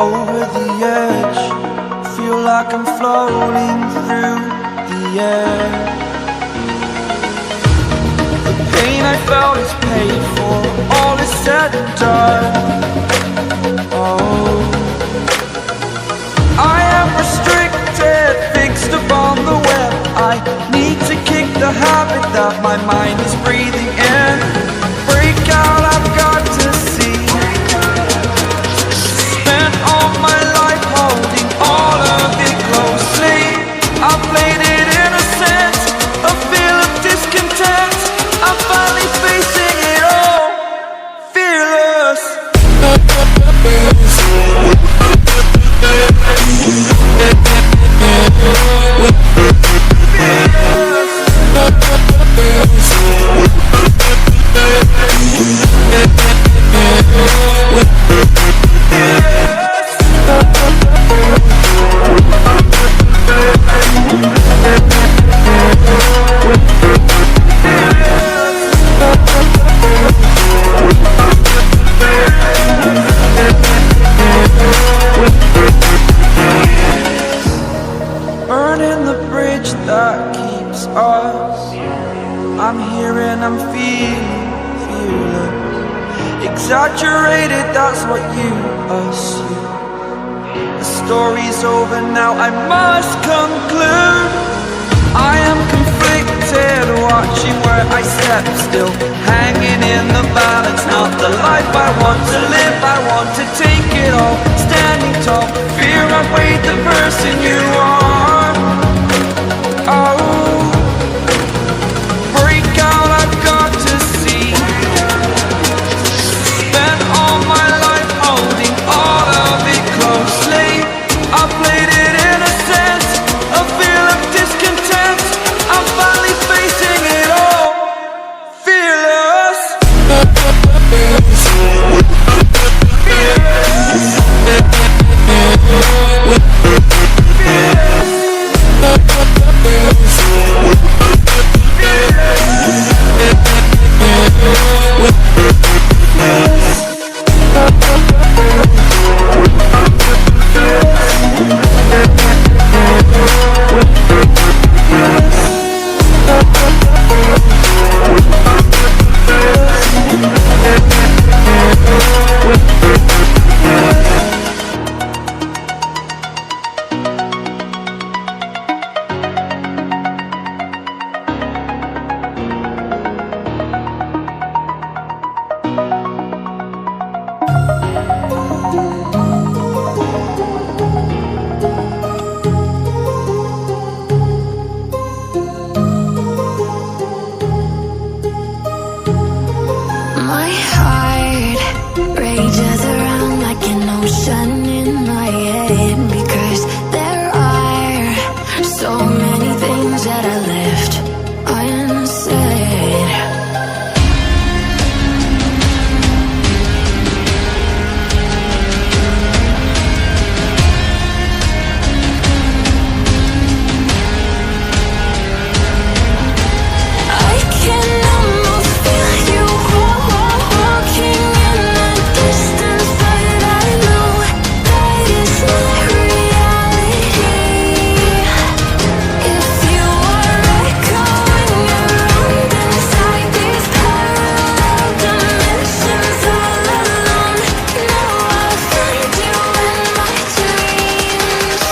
over the edge. Feel like I'm floating through the air. The pain I felt is paid for, all is said and done. Oh, I am restricted, fixed upon the web. I need to kick the habit that my mind is breathing in. Break out, I've got to see. Spent all my life holding all of it closely. I played it innocent, a feel of discontent. I'm finally facing it all, fearless. Burning the bridge that keeps us. I'm here and I'm feeling fearless. Exaggerated, that's what you assume. The story's over now, I must conclude. I am conflicted, watching where I step still, hanging in the balance. Not the life I want to live, I want to take it all. Standing tall, fear I've weighed the person you are. Oh, break out, I've got to see. Spent all my life holding all of it closely. I played it innocent, a feel of discontent. I'm finally facing it all, fearless. My heart rages around like an ocean in my head, because there are so many things that I left unsaid. I can almost feel you walking in the distance, but I know that it's not reality. If you are echoing around inside these parallel dimensions all alone, now I'll find you in my dreams.